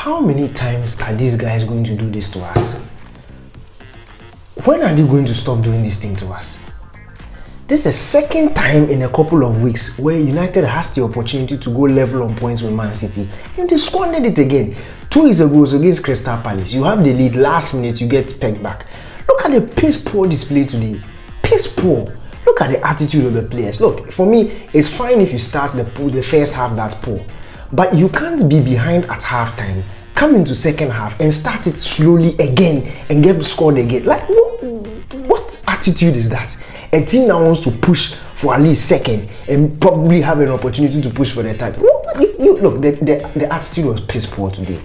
how many times are these guys going to do this to us? When are they going to stop doing this thing to us? This is the second time in a couple of weeks where United has the opportunity to go level on points with Man City, and they squandered it again. 2 weeks ago was against Crystal Palace. You have the lead, last minute you get pegged back. Look at the piss poor display today. Piss poor. Look at the attitude of the players. Look, for me, it's fine if you start the first half that's poor, but you can't be behind at halftime, come into second half and start it slowly again and get scored again. Like, what attitude is that? A team that wants to push for at least second and probably have an opportunity to push for the title. Look, the attitude was piss poor today.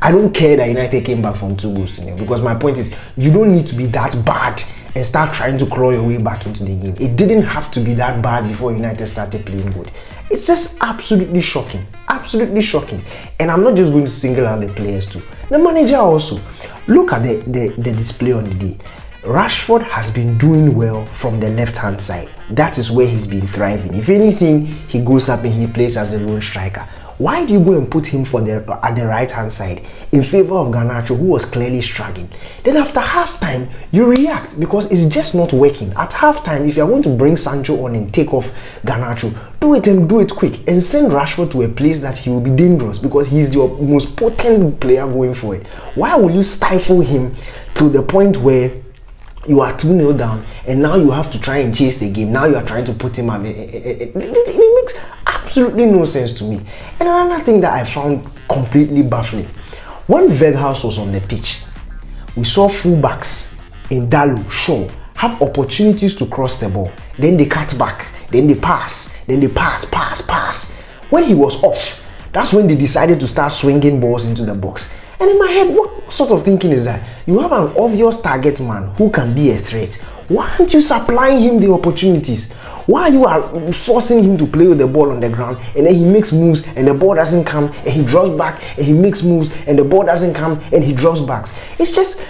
I don't care that United came back from 2 goals to nil, because my point is, you don't need to be that bad and start trying to claw your way back into the game. It didn't have to be that bad before United started playing good. It's just absolutely shocking. Absolutely shocking. And I'm not just going to single out the players too. The manager also. Look at the display on the day. Rashford has been doing well from the left-hand side. That is where he's been thriving. If anything, he goes up and he plays as the lone striker. Why do you go and put him at the right-hand side in favor of Garnacho, who was clearly struggling? Then after halftime, you react because it's just not working. At halftime, if you're going to bring Sancho on and take off Garnacho, do it and do it quick and send Rashford to a place that he will be dangerous, because he's your most potent player going forward. Why will you stifle him to the point where you are 2-0 down and now you have to try and chase the game? Now you are trying to put him up. It makes absolutely no sense to me. And another thing that I found completely baffling, when Vegas was on the pitch, we saw fullbacks in Dalu, Shaw, have opportunities to cross the ball. Then they cut back, then they pass, then they pass. When he was off, that's when they decided to start swinging balls into the box. And in my head, what sort of thinking is that? You have an obvious target man who can be a threat. Why aren't you supplying him the opportunities? Why are you forcing him to play with the ball on the ground, and then he makes moves and the ball doesn't come, and he drops back and he makes moves and the ball doesn't come and he drops back? It's just,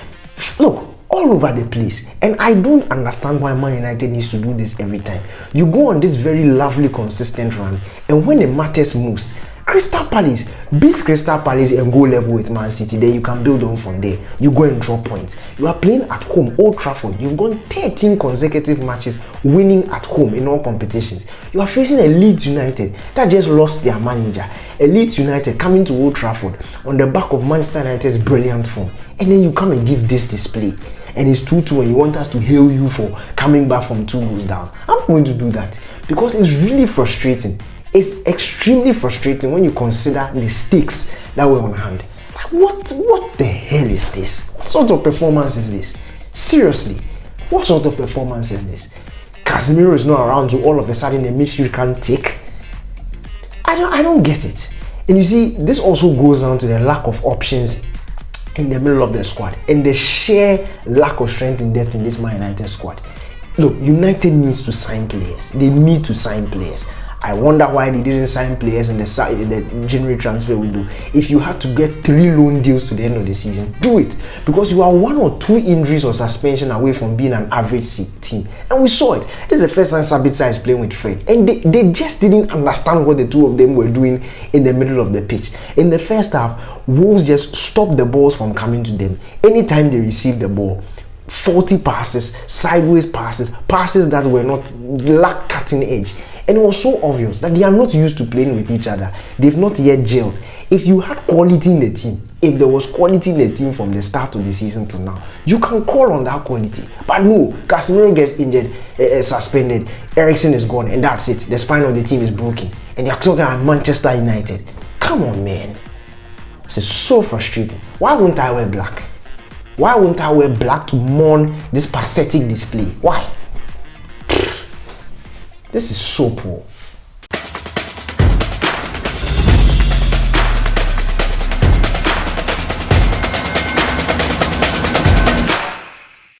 look, all over the place. And I don't understand why Man United needs to do this every time. You go on this very lovely, consistent run, and when it matters most, Crystal Palace beats Crystal Palace and go level with Man City. Then you can build on from there. You go and draw points. You are playing at home, Old Trafford. You've gone 13 consecutive matches winning at home in all competitions. You are facing a Leeds United that just lost their manager. A Leeds United coming to Old Trafford on the back of Manchester United's brilliant form. And then you come and give this display. And it's 2-2 and you want us to hail you for coming back from 2 goals down. I'm not going to do that, because it's really frustrating. It's extremely frustrating when you consider the stakes that were on hand. Like, what the hell is this? What sort of performance is this? Seriously, what sort of performance is this? Casemiro is not around, so all of a sudden the midfield can't take. I don't get it. And you see, this also goes down to the lack of options in the middle of the squad and the sheer lack of strength and depth in this Man United squad. Look, United needs to sign players. They need to sign players. I wonder why they didn't sign players in the January transfer window. If you had to get 3 loan deals to the end of the season, do it, because you are 1 or 2 injuries or suspension away from being an average team. And we saw it. This is the first time Sabitzer is playing with Fred, and they just didn't understand what the two of them were doing in the middle of the pitch. In the first half, Wolves just stopped the balls from coming to them. Anytime they received the ball, faulty passes, sideways passes that were not lack cutting edge. And it was so obvious that they are not used to playing with each other. They've not yet gelled. If you had quality in the team, if there was quality in the team from the start of the season to now, you can call on that quality. But no, Casemiro gets injured, suspended, Eriksen is gone, and that's it. The spine of the team is broken. And they're talking about Manchester United. Come on, man. This is so frustrating. Why won't I wear black? Why won't I wear black to mourn this pathetic display? Why? This is so poor.